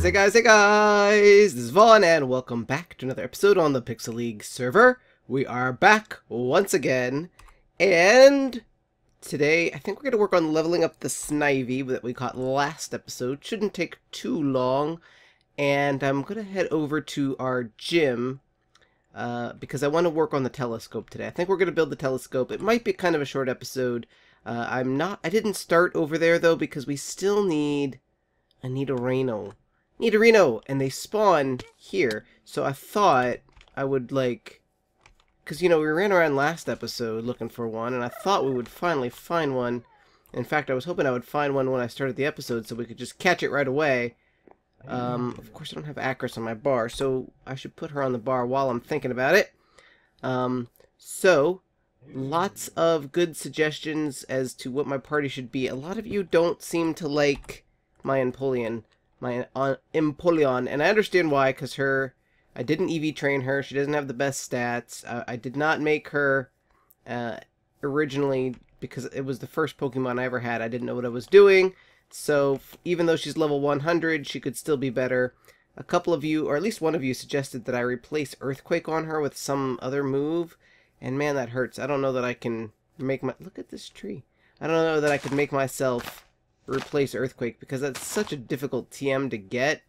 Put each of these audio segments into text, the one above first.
Hey guys! This is Vaughn, and welcome back to another episode on the Pixel League server. We are back once again, and today I think we're going to work on leveling up the Snivy that we caught last episode. Shouldn't take too long, and I'm going to head over to our gym because I want to work on the telescope today. I think we're going to build the telescope. It might be kind of a short episode. I didn't start over there though because we still need a Nidorino, and they spawn here. So I thought I would because you know we ran around last episode looking for one, and I thought we would finally find one. In fact, I was hoping I would find one when I started the episode, so we could just catch it right away. Of course, I don't have Actress on my bar, so I should put her on the bar while I'm thinking about it. So lots of good suggestions as to what my party should be. A lot of you don't seem to like my Empoleon, and I understand why, because I didn't EV train her. She doesn't have the best stats. I did not make her originally because it was the first Pokemon I ever had. I didn't know what I was doing, so even though she's level 100, she could still be better. A couple of you, or at least one of you, suggested that I replace Earthquake on her with some other move, and man, that hurts. I don't know that I can make look at this tree. I don't know that I could make myself replace Earthquake because that's such a difficult TM to get.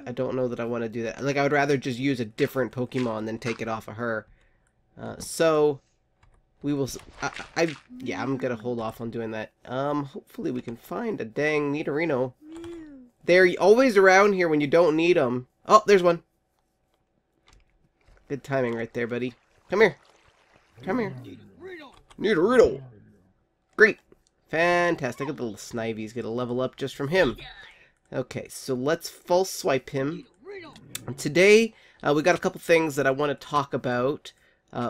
I don't know that I want to do that. Like, I would rather just use a different Pokemon than take it off of her. So we will. Yeah, I'm gonna hold off on doing that. Hopefully we can find a dang Nidorino. They're always around here when you don't need them. Oh, there's one. Good timing right there, buddy. Come here. Come here. Nidorino. Great. Fantastic. The little Snivy's gonna level up just from him. Okay, so let's false swipe him. Today, we got a couple things that I want to talk about.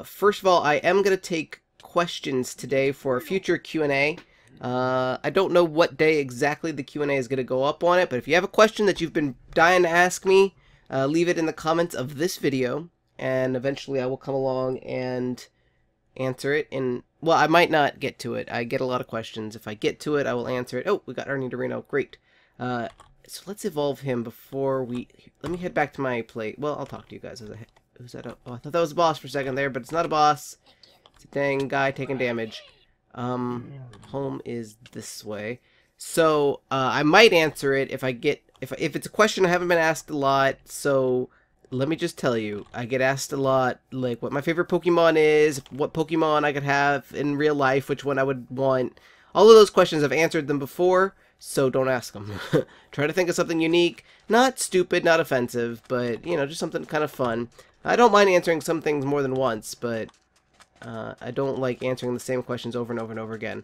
First of all, I am going to take questions today for a future Q&A. I don't know what day exactly the Q&A is going to go up on it, but if you have a question that you've been dying to ask me, leave it in the comments of this video, and eventually I will come along and answer it. Well, I might not get to it. I get a lot of questions. If I get to it, I will answer it. Oh, we got our Nidorino. Great. So let's evolve him before we... Let me head back to my plate. Well, I'll talk to you guys. Who's that? Oh, I thought that was a boss for a second there, but it's not a boss. It's a dang guy taking damage. Home is this way. So, I might answer it if I get... If it's a question I haven't been asked a lot, so... Let me just tell you, I get asked a lot, like, what my favorite Pokemon is, what Pokemon I could have in real life, which one I would want. All of those questions, I've answered them before, so don't ask them. Try to think of something unique, not stupid, not offensive, but, you know, just something kind of fun. I don't mind answering some things more than once, but I don't like answering the same questions over and over and over again.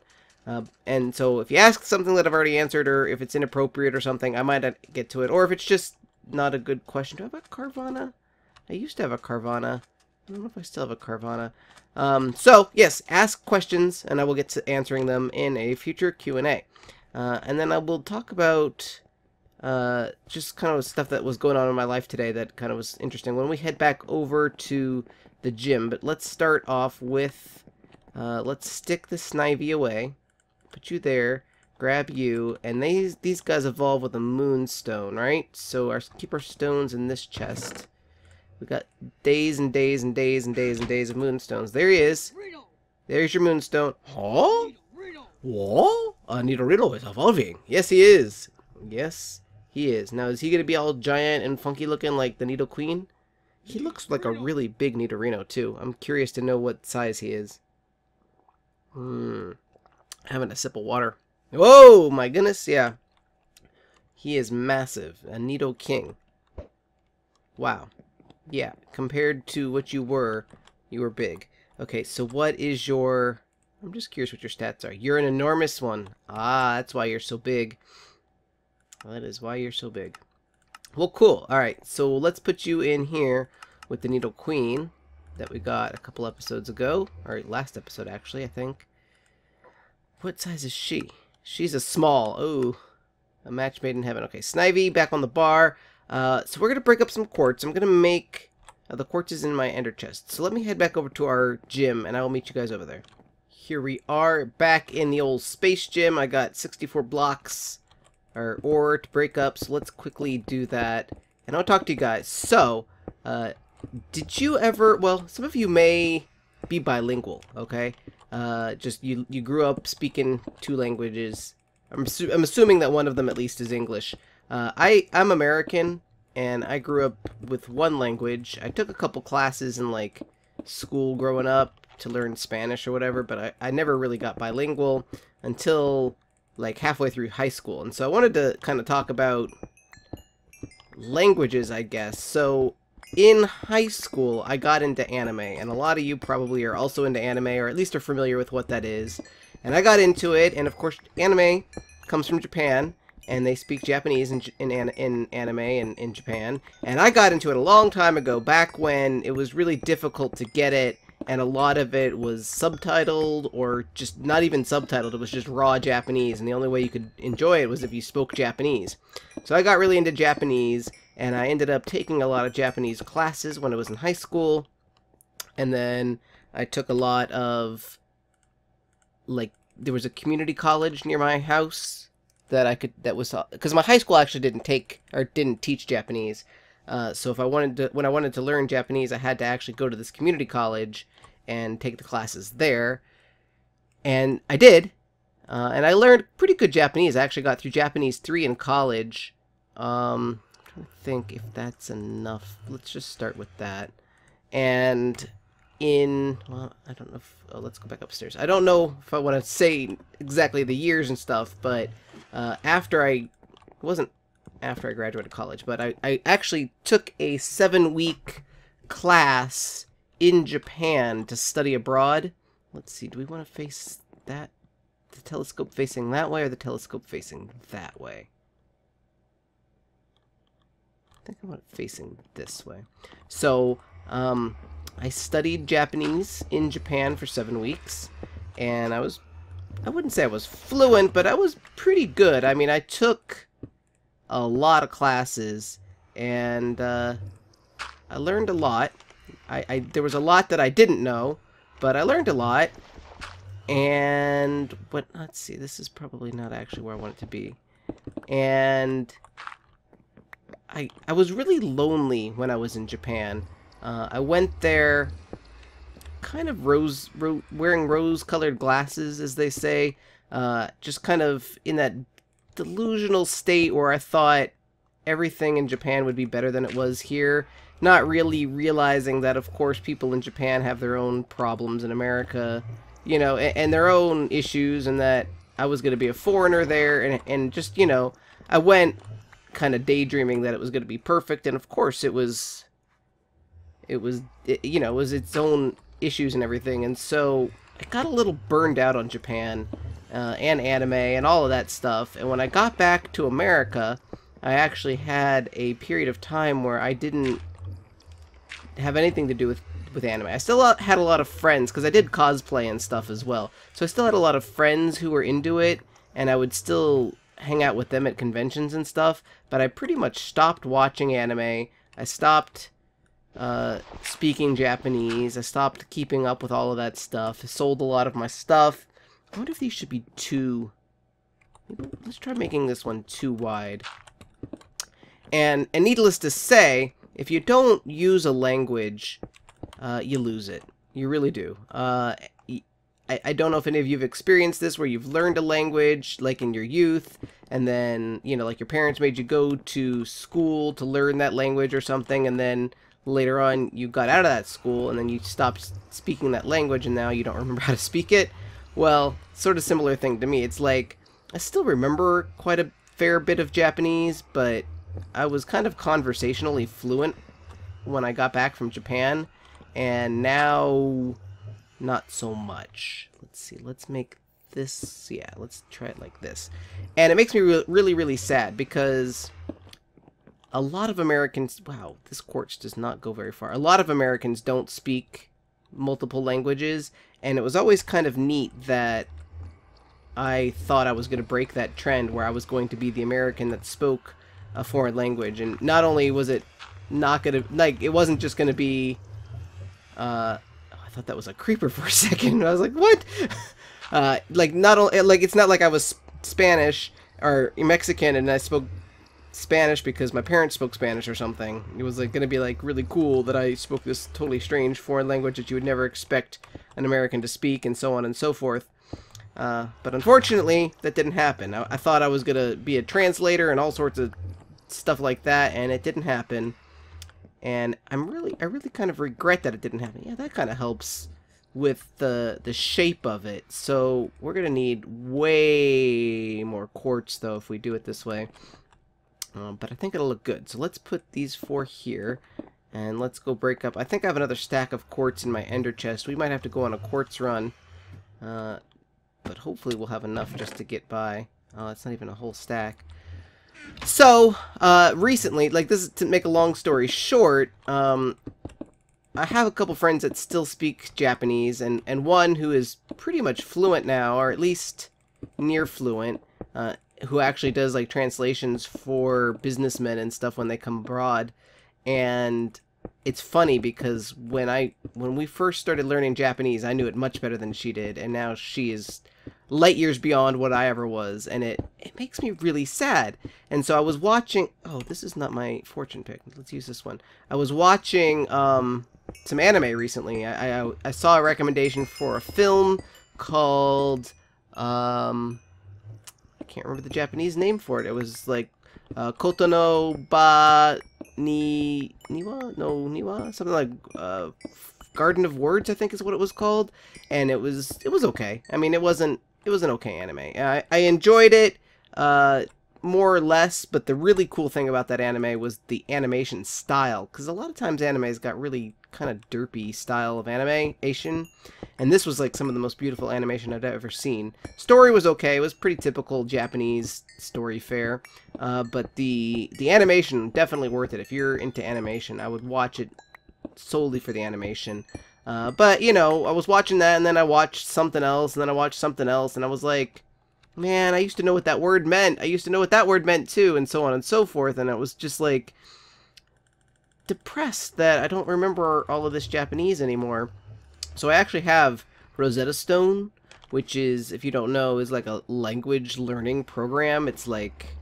And so if you ask something that I've already answered, or if it's inappropriate or something, I might not get to it, or if it's just not a good question. Do I have a Carvana? I used to have a Carvana. I don't know if I still have a Carvana. So, yes, ask questions, and I will get to answering them in a future Q&A. And then I will talk about just kind of stuff that was going on in my life today that kind of was interesting when we head back over to the gym. But let's start off with, let's stick the Snivy away. Put you there. Grab you, and these guys evolve with a moonstone, right? So keep our stones in this chest. We got days and days and days and days and days of moonstones. There he is. There's your moonstone. Huh? What? Nidorino is evolving. Yes, he is. Yes, he is. Now, is he going to be all giant and funky looking like the Nido Queen? He looks like a really big Nidorino, too. I'm curious to know what size he is. Having a sip of water. Whoa, my goodness, yeah. He is massive. A Nido King. Wow. Yeah, compared to what you were big. Okay, so what is your... I'm just curious what your stats are. You're an enormous one. Ah, that's why you're so big. That is why you're so big. Well, cool. Alright, so let's put you in here with the Nido Queen that we got a couple episodes ago. Or last episode, actually, I think. What size is she? She's a small. Oh, a match made in heaven. Okay, Snivy back on the bar. So we're going to break up some quartz. I'm going to make... the quartz is in my ender chest. So let me head back over to our gym, and I will meet you guys over there. Here we are, back in the old space gym. I got 64 blocks or to break up. So let's quickly do that. And I'll talk to you guys. So, did you ever, well, some of you may be bilingual, okay? Just you grew up speaking 2 languages. I'm assuming that one of them at least is English. I'm American, and I grew up with 1 language. I took a couple classes in, like, school growing up to learn Spanish or whatever, but I never really got bilingual until, like, halfway through high school. And so I wanted to kind of talk about languages, I guess. So, in high school, I got into anime, and a lot of you probably are also into anime, or at least are familiar with what that is. And I got into it, and of course, anime comes from Japan, and they speak Japanese in anime in Japan. And I got into it a long time ago, back when it was really difficult to get it, and a lot of it was subtitled, or just not even subtitled, it was just raw Japanese, and the only way you could enjoy it was if you spoke Japanese. So I got really into Japanese, and I ended up taking a lot of Japanese classes when I was in high school, and then I took a lot of, like, there was a community college near my house that I could, that was, because my high school actually didn't teach Japanese, so if I wanted to, when I wanted to learn Japanese, I had to actually go to this community college and take the classes there, and I did, and I learned pretty good Japanese. I actually got through Japanese 3 in college. I'm trying to think if that's enough. Let's just start with that. And well, I don't know if, oh, let's go back upstairs. I don't know if I want to say exactly the years and stuff, but it wasn't after I graduated college, but I actually took a 7-week class in Japan to study abroad. Let's see, do we want to face that? The telescope facing that way or the telescope facing that way? I think I want it facing this way. So, I studied Japanese in Japan for 7 weeks, and I wouldn't say I was fluent, but I was pretty good. I mean, I took a lot of classes, and I learned a lot. There was a lot that I didn't know, but I learned a lot. And, but let's see, this is probably not actually where I want it to be. And I was really lonely when I was in Japan. I went there kind of wearing rose-colored glasses, as they say, just kind of in that delusional state where I thought everything in Japan would be better than it was here, not really realizing that, of course, people in Japan have their own problems in America, you know, and their own issues, and that I was going to be a foreigner there, and just, you know, I went kind of daydreaming that it was going to be perfect, and of course it was you know, it was its own issues and everything, and so I got a little burned out on Japan and anime and all of that stuff. And when I got back to America, I actually had a period of time where I didn't have anything to do with anime. I still had a lot of friends, because I did cosplay and stuff as well, so I still had a lot of friends who were into it, and I would still hang out with them at conventions and stuff, but I pretty much stopped watching anime. I stopped speaking Japanese. I stopped keeping up with all of that stuff. I sold a lot of my stuff. I wonder if these should be too... Let's try making this one too wide. And needless to say, if you don't use a language, you lose it. You really do. I don't know if any of you have experienced this, where you've learned a language, like in your youth, and then, you know, like your parents made you go to school to learn that language or something, and then later on you got out of that school, and then you stopped speaking that language, and now you don't remember how to speak it. Well, sort of similar thing to me. It's like, I still remember quite a fair bit of Japanese, but I was kind of conversationally fluent when I got back from Japan, and now not so much. Let's see, let's make this, yeah, let's try it like this. And it makes me really, really sad, because a lot of Americans, wow, this quartz does not go very far. A lot of Americans don't speak multiple languages, and it was always kind of neat that I thought I was going to break that trend where I was going to be the American that spoke a foreign language. And not only was it not going to, like, it wasn't just going to be, I thought that was a creeper for a second. I was like, what? Like, not only, like, it's not like I was Spanish or Mexican, and I spoke Spanish because my parents spoke Spanish or something. It was like gonna be like really cool that I spoke this totally strange foreign language that you would never expect an American to speak, and so on and so forth. But unfortunately, that didn't happen. I thought I was gonna be a translator and all sorts of stuff like that, and it didn't happen. And I really kind of regret that it didn't happen. Yeah, that kind of helps with the shape of it. So we're gonna need way more quartz though if we do it this way. But I think it'll look good. So let's put these 4 here, and let's go break up. I think I have another stack of quartz in my ender chest. We might have to go on a quartz run, but hopefully we'll have enough just to get by. It's not even a whole stack. So, recently, like this is to make a long story short, I have a couple friends that still speak Japanese, and one who is pretty much fluent now, or at least near fluent, who actually does like translations for businessmen and stuff when they come abroad. And it's funny because when we first started learning Japanese, I knew it much better than she did, and now she is light years beyond what I ever was, and it makes me really sad. And so I was watching, oh, this is not my fortune pick, let's use this one. I was watching some anime recently. I saw a recommendation for a film called I can't remember the Japanese name for it. It was like Koto no Ba Niwa? No, Niwa? Something like Garden of Words, I think is what it was called. And it was okay. I mean, it was an okay anime. I enjoyed it more or less, but the really cool thing about that anime was the animation style, because a lot of times anime's got really kind of derpy style of animation, and this was like some of the most beautiful animation I've ever seen. Story was okay. It was pretty typical Japanese story fare, but the animation, definitely worth it. If you're into animation, I would watch it solely for the animation. But, you know, I was watching that, and then I watched something else, and then I watched something else, and I was like, man, I used to know what that word meant. I used to know what that word meant, too, and so on and so forth, and it was just, like, depressed that I don't remember all of this Japanese anymore. So I actually have Rosetta Stone, which is, if you don't know, is like a language learning program. It's like,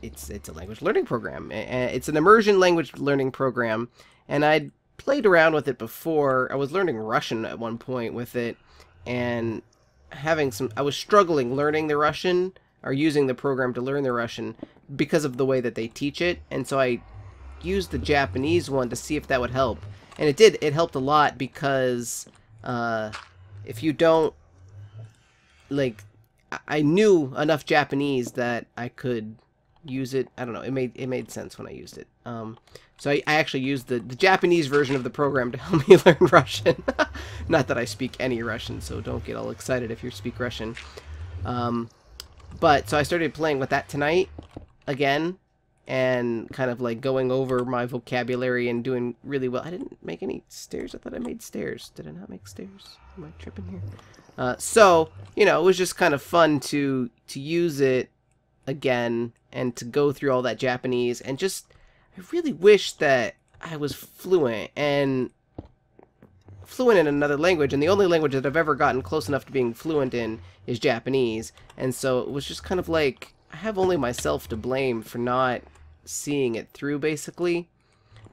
it's a language learning program. It's an immersion language learning program, and I'd played around with it before. I was learning Russian at one point with it, and I was struggling learning the Russian, or using the program to learn the Russian, because of the way that they teach it, and so I used the Japanese one to see if that would help. And it did. It helped a lot, because if you don't, like, I knew enough Japanese that I could use it. I don't know, it made sense when I used it. So I actually used the Japanese version of the program to help me learn Russian. Not that I speak any Russian, so don't get all excited if you speak Russian. But so I started playing with that tonight again, and kind of like going over my vocabulary and doing really well. I didn't make any stairs. I thought I made stairs. Did I not make stairs? Am I tripping here? So, you know, it was just kind of fun to use it again and to go through all that Japanese, and just, I really wish that I was fluent in another language, and the only language that I've ever gotten close enough to being fluent in is Japanese. And so it was just kind of like, I have only myself to blame for not seeing it through, basically.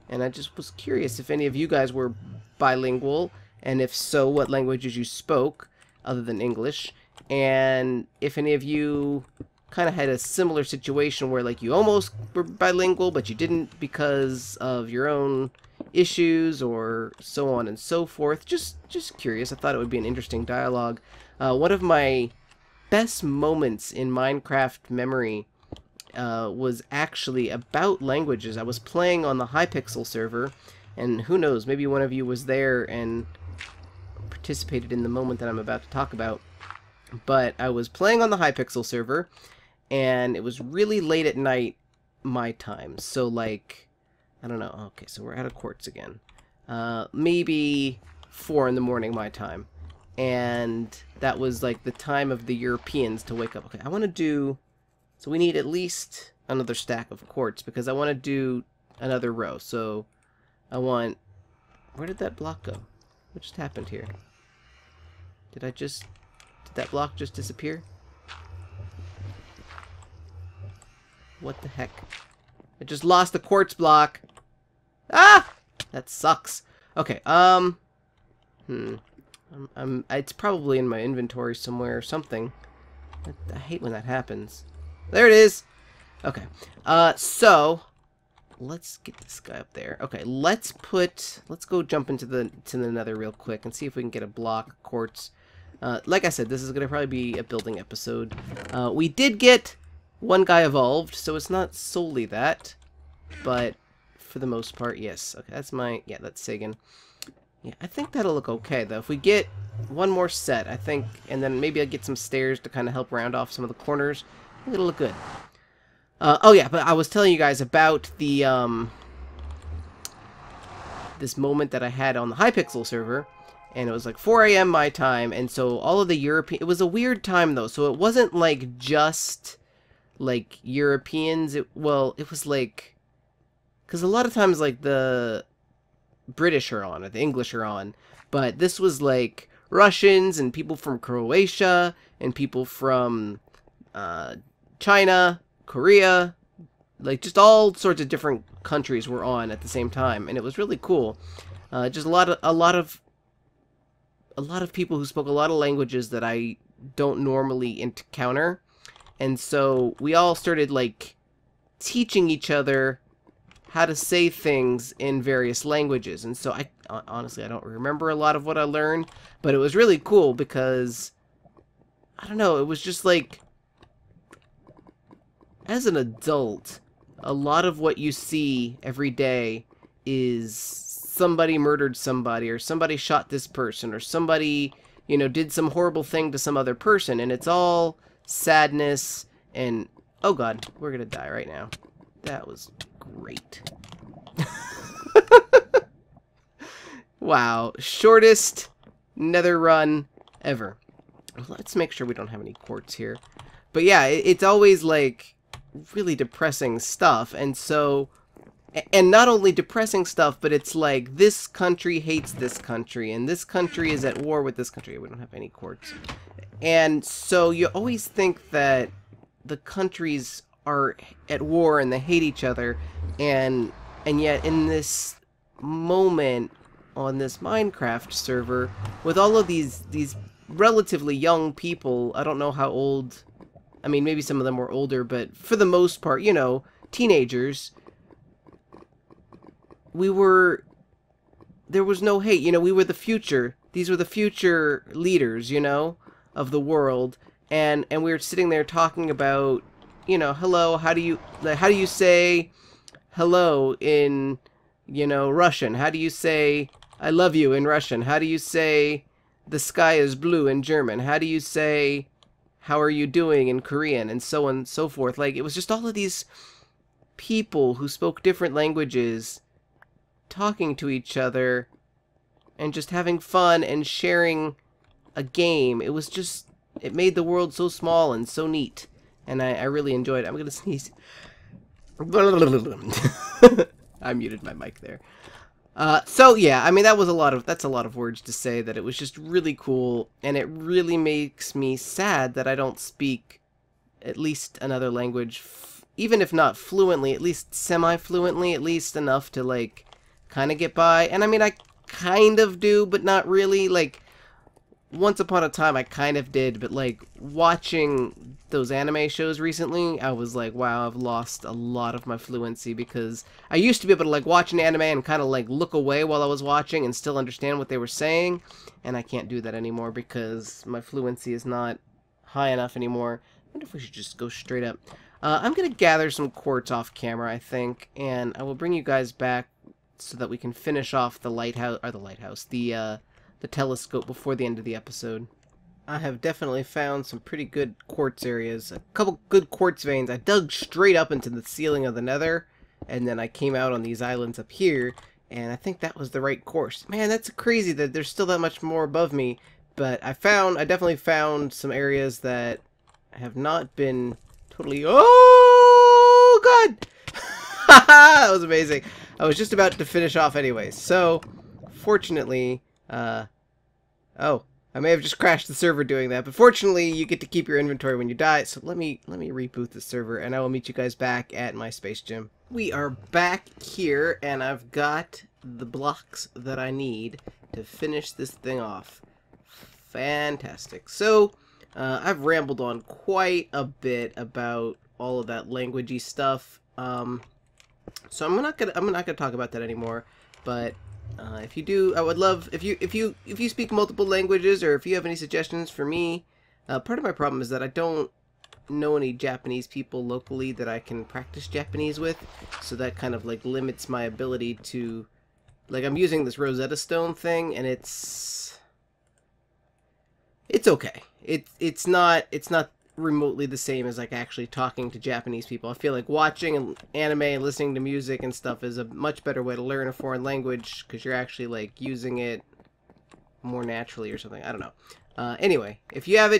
And I just was curious if any of you guys were bilingual, and if so, what languages you spoke other than English, and if any of you kind of had a similar situation where, like, you almost were bilingual but you didn't because of your own issues, or so on and so forth. Just curious. I thought it would be an interesting dialogue. One of my best moments in Minecraft memory was actually about languages. I was playing on the Hypixel server, and who knows, maybe one of you was there and participated in the moment that I'm about to talk about. But I was playing on the Hypixel server, and it was really late at night my time. So, like, I don't know. Okay, so we're out of quartz again. Maybe 4 in the morning my time. And that was like the time of the Europeans to wake up. Okay, I want to do... So we need at least another stack of quartz, because I want to do another row. So I want... Where did that block go? What just happened here? Did that block just disappear? What the heck? I just lost the quartz block. Ah! That sucks. Okay, it's probably in my inventory somewhere or something. I hate when that happens. There it is! Okay, so let's get this guy up there. Okay, let's go jump into the nether real quick and see if we can get a block of quartz. Like I said, this is gonna probably be a building episode. We did get one guy evolved, so it's not solely that, but for the most part, yes. Okay, that's that's Sagan. Yeah, I think that'll look okay though. If we get one more set, I think, and then maybe I'll get some stairs to kind of help round off some of the corners, I think it'll look good. Oh yeah, but I was telling you guys about the this moment that I had on the Hypixel server, and it was like 4 a.m. my time, and so all of the European... It was a weird time though, so it wasn't like just like Europeans. It was like, because a lot of times like the British are on or the English are on, but this was like Russians and people from Croatia and people from China, Korea, like just all sorts of different countries were on at the same time, and it was really cool. Just a lot of people who spoke a lot of languages that I don't normally encounter, and so we all started like teaching each other how to say things in various languages. And so honestly I don't remember a lot of what I learned, but it was really cool because I don't know, it was just like, as an adult, a lot of what you see every day is somebody murdered somebody, or somebody shot this person, or somebody, you know, did some horrible thing to some other person, and it's all sadness and... Oh god, we're gonna die right now. That was great. Wow, shortest nether run ever. Let's make sure we don't have any quartz here. But yeah, it's always like really depressing stuff, and so, and not only depressing stuff, but it's like this country hates this country, and this country is at war with this country. We don't have any quartz. And so you always think that the countries are at war and they hate each other, and yet in this moment on this Minecraft server with all of these relatively young people, I don't know how old, I mean maybe some of them were older, but for the most part, you know, teenagers, there was no hate, you know, we were the future. These were the future leaders, you know, of the world, and we were sitting there talking about, you know, hello, how do you say hello in, you know, Russian? How do you say I love you in Russian? How do you say the sky is blue in German? How do you say how are you doing in Korean? And so on and so forth. Like, it was just all of these people who spoke different languages talking to each other and just having fun and sharing a game. It was just, it made the world so small and so neat. And I really enjoyed it. I'm gonna sneeze. I muted my mic there. So yeah, I mean that's a lot of words to say that it was just really cool, and it really makes me sad that I don't speak at least another language, even if not fluently, at least semi-fluently, at least enough to like kind of get by. And I mean I kind of do, but not really. Like, once upon a time I kind of did, but like watching those anime shows recently, I was like, wow, I've lost a lot of my fluency, because I used to be able to like watch an anime and kind of like look away while I was watching and still understand what they were saying, and I can't do that anymore because my fluency is not high enough anymore. I wonder if we should just go straight up. I'm gonna gather some quartz off camera, I think, and I will bring you guys back so that we can finish off the telescope before the end of the episode. I have definitely found some pretty good quartz areas, a couple good quartz veins. I dug straight up into the ceiling of the nether, and then I came out on these islands up here, and I think that was the right course. Man, that's crazy that there's still that much more above me, but I definitely found some areas that have not been totally... Oh, God! That was amazing. I was just about to finish off anyways, so, fortunately, oh, I may have just crashed the server doing that, but fortunately you get to keep your inventory when you die, so let me reboot the server and I will meet you guys back at my space gym. We are back here and I've got the blocks that I need to finish this thing off. Fantastic. So, I've rambled on quite a bit about all of that languagey stuff. So I'm not gonna talk about that anymore, but if you do, I would love if you speak multiple languages, or if you have any suggestions for me. Part of my problem is that I don't know any Japanese people locally that I can practice Japanese with, so that kind of like limits my ability to, like, I'm using this Rosetta Stone thing, and it's okay. It's not remotely the same as like actually talking to Japanese people. I feel like watching anime and listening to music and stuff is a much better way to learn a foreign language, because you're actually like using it more naturally or something. I don't know. Anyway, if you have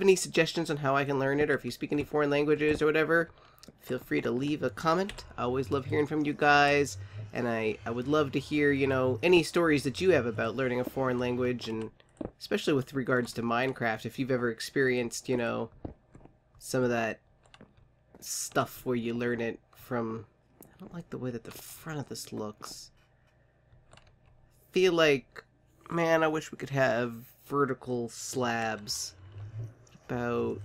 any suggestions on how I can learn it, or if you speak any foreign languages or whatever, feel free to leave a comment. I always love hearing from you guys, and I would love to hear, you know, any stories that you have about learning a foreign language, and especially with regards to Minecraft, if you've ever experienced, you know, some of that stuff where you learn it from... I don't like the way that the front of this looks. Feel like, man, I wish we could have vertical slabs. About,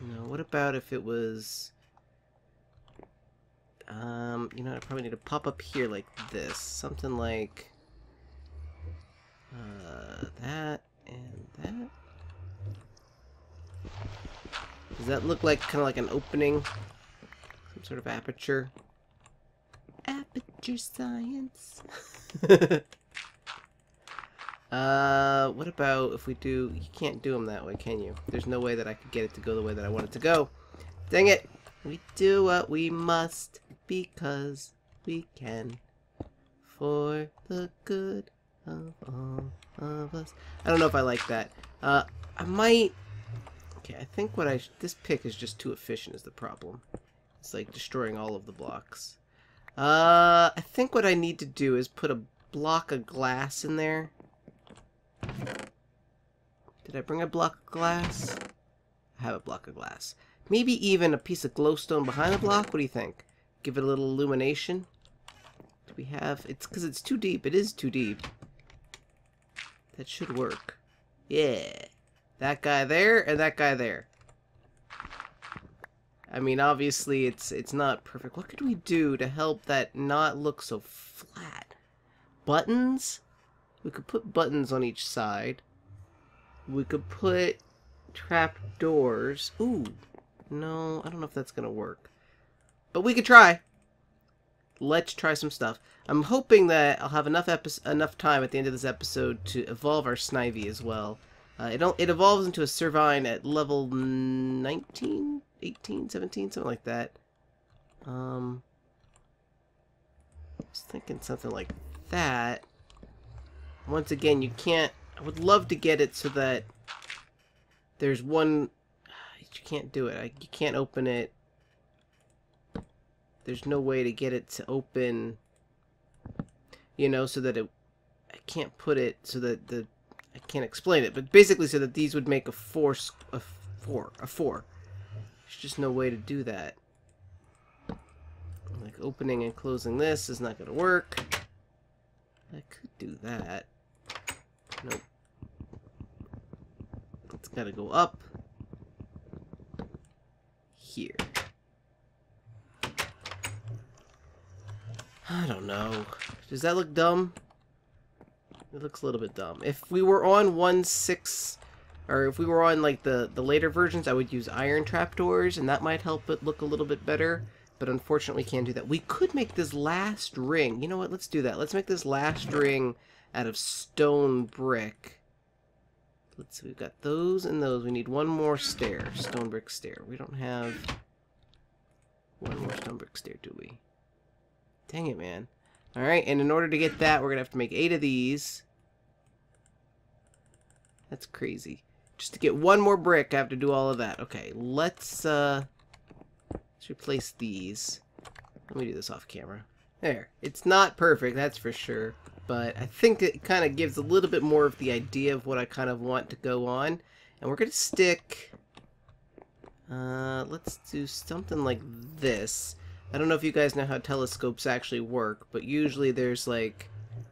you know, what about if it was, you know, I probably need to pop up here like this. Something like... that and that. Does that look like kind of like an opening? Some sort of aperture? Aperture science. What about if we do... You can't do them that way, can you? There's no way that I could get it to go the way that I want it to go. Dang it! We do what we must because we can, for the good of all of us. I don't know if I like that. I might... Okay, I think what this pick is just too efficient is the problem. It's like destroying all of the blocks. I think what I need to do is put a block of glass in there. Did I bring a block of glass? I have a block of glass. Maybe even a piece of glowstone behind the block? What do you think? Give it a little illumination? Do we have... It's because it's too deep. It is too deep. That should work. Yeah. That guy there and that guy there. I mean, obviously, it's not perfect. What could we do to help that not look so flat? Buttons? We could put buttons on each side. We could put trap doors. Ooh. No, I don't know if that's going to work. But we could try. Let's try some stuff. I'm hoping that I'll have enough time at the end of this episode to evolve our Snivy as well. It evolves into a Servine at level 19, 18, 17, something like that. I was thinking something like that. Once again, you can't... I would love to get it so that there's one... You can't do it. You can't open it. There's no way to get it to open, you know, so that it... I can't put it so that the... I can't explain it, but basically so that these would make a four. There's just no way to do that. Like opening and closing this is not going to work. I could do that. Nope. It's got to go up. Here. I don't know. Does that look dumb? It looks a little bit dumb. If we were on 1.6, or if we were on like the later versions, I would use iron trapdoors, and that might help it look a little bit better. But unfortunately, we can't do that. We could make this last ring. You know what? Let's do that. Let's make this last ring out of stone brick. Let's see. We've got those and those. We need one more stair. Stone brick stair. We don't have one more stone brick stair, do we? Dang it, man. Alright, and in order to get that, we're going to have to make 8 of these. That's crazy. Just to get one more brick, I have to do all of that. Okay, let's replace these. Let me do this off camera. There. It's not perfect, that's for sure. but I think it kind of gives a little bit more of the idea of what I kind of want to go on. And we're going to stick... let's do something like this. I don't know if you guys know how telescopes actually work, but usually there's like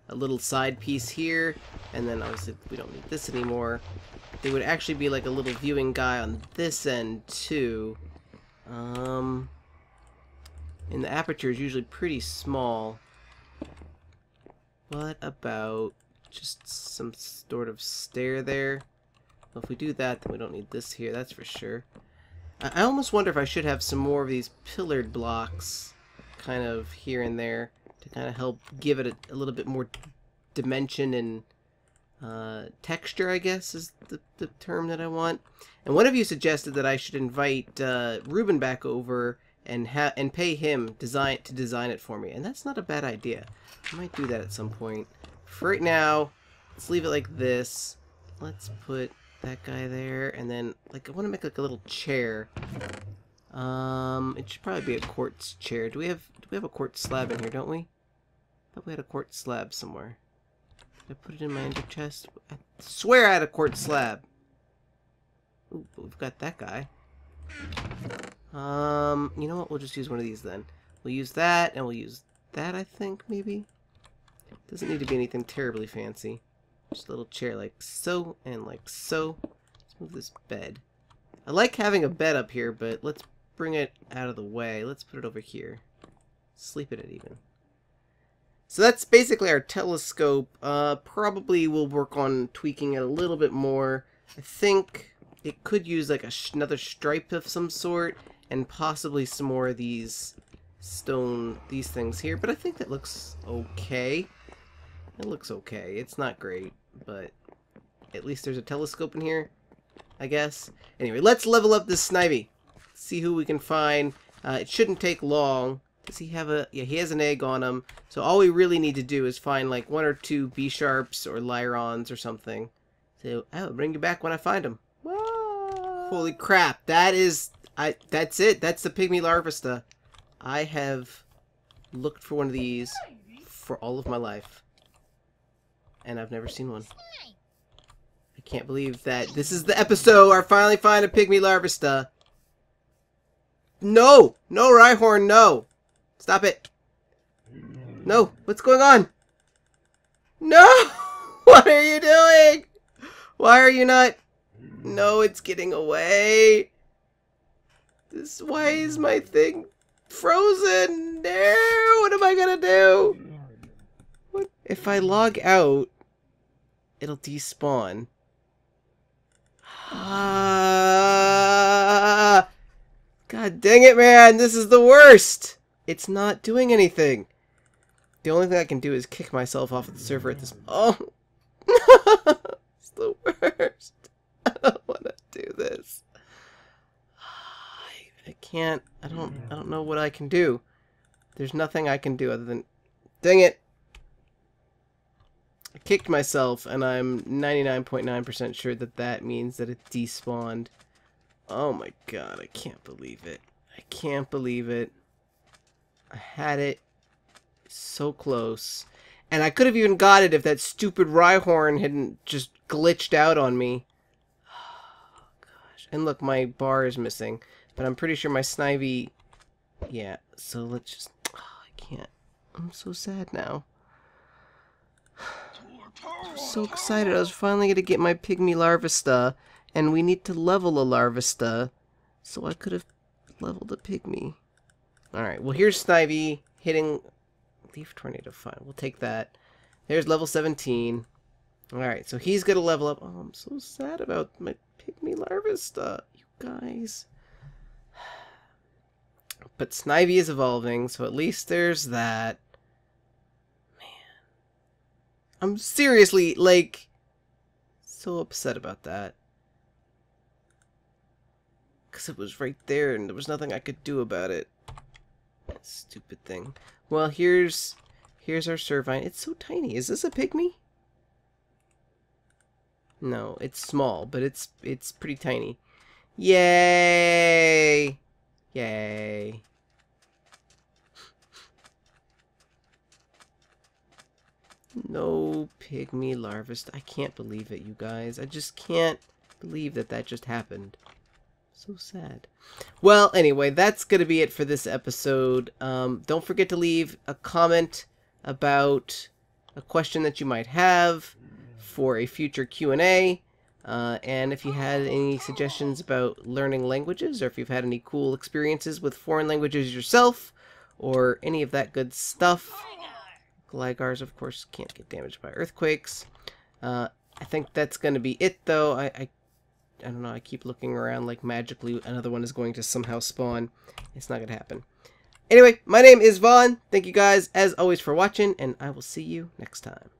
a little side piece here, and then obviously we don't need this anymore. There would actually be like a little viewing guy on this end too. And the aperture is usually pretty small. What about just some sort of stair there? Well, if we do that, then we don't need this here, that's for sure. I almost wonder if I should have some more of these pillared blocks kind of here and there to kind of help give it a little bit more dimension and texture, I guess is the term that I want. And one of you suggested that I should invite Ruben back over and pay him to design it for me, and that's not a bad idea. I might do that at some point. For right now, let's leave it like this. Let's put that guy there, and then like I want to make like a little chair. It should probably be a quartz chair. Do we have a quartz slab in here? Don't we? I thought we had a quartz slab somewhere. Did I put it in my ender chest? I swear I had a quartz slab. Ooh, but we've got that guy. You know what? We'll just use one of these then. We'll use that, and we'll use that, I think, maybe? Doesn't need to be anything terribly fancy. Just a little chair like so, and like so. Let's move this bed. I like having a bed up here, but let's bring it out of the way. Let's put it over here. Sleep in it, even. So that's basically our telescope. Probably we'll work on tweaking it a little bit more. I think it could use like another stripe of some sort, and possibly some more of these these things here, but I think that looks okay. It looks okay. It's not great, but at least there's a telescope in here, I guess. Anyway, let's level up this Snivy. See who we can find. It shouldn't take long. Does he have a... Yeah, he has an egg on him. So all we really need to do is find like 1 or 2 B-sharps or Lyrons or something. So I'll bring you back when I find them. Holy crap. That is... That's it. That's the Pygmy Larvista. I have looked for one of these for all of my life. And I've never seen one. I can't believe that this is the episode where I finally find a Pygmy Larvista. No! No, Rhyhorn, no! Stop it. No! What's going on? No! What are you doing? Why are you not... No, it's getting away. Why is my thing frozen? No! What am I gonna do? What? If I log out, it'll despawn. God dang it, man! This is the worst! It's not doing anything. The only thing I can do is kick myself off of the server at this... Oh! It's the worst. I don't want to do this. I can't... I don't know what I can do. There's nothing I can do other than... Dang it! I kicked myself, and I'm 99.9% sure that that means that it despawned. Oh my god, I can't believe it. I can't believe it. I had it so close. And I could have even got it if that stupid Rhyhorn hadn't just glitched out on me. Oh gosh. And look, my bar is missing. But I'm pretty sure my Snivy... Yeah, so let's just... Oh, I can't. I'm so sad now. I'm so excited. I was finally going to get my Pygmy Larvista. And we need to level a Larvista. So I could have leveled a Pygmy. Alright, well here's Snivy hitting... Leaf Tornado, fine. We'll take that. There's level 17. Alright, so he's going to level up. Oh, I'm so sad about my Pygmy Larvista. You guys... But Snivy is evolving, so at least there's that. Man. I'm seriously, like, so upset about that. Because it was right there, and there was nothing I could do about it. That stupid thing. Well, here's our Servine. It's so tiny. Is this a Pygmy? No, it's small, but it's pretty tiny. Yay! Yay. No pygmy larvae. I can't believe it, you guys. I just can't believe that that just happened. So sad. Well, anyway, that's going to be it for this episode. Don't forget to leave a comment about a question that you might have for a future Q&A. And if you had any suggestions about learning languages, or if you've had any cool experiences with foreign languages yourself, or any of that good stuff. Glygars, of course, can't get damaged by earthquakes. I think that's going to be it, though. I don't know, I keep looking around like magically another one is going to somehow spawn. It's not going to happen. Anyway, my name is Vaughn. Thank you guys, as always, for watching, and I will see you next time.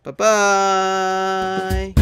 Bye-bye!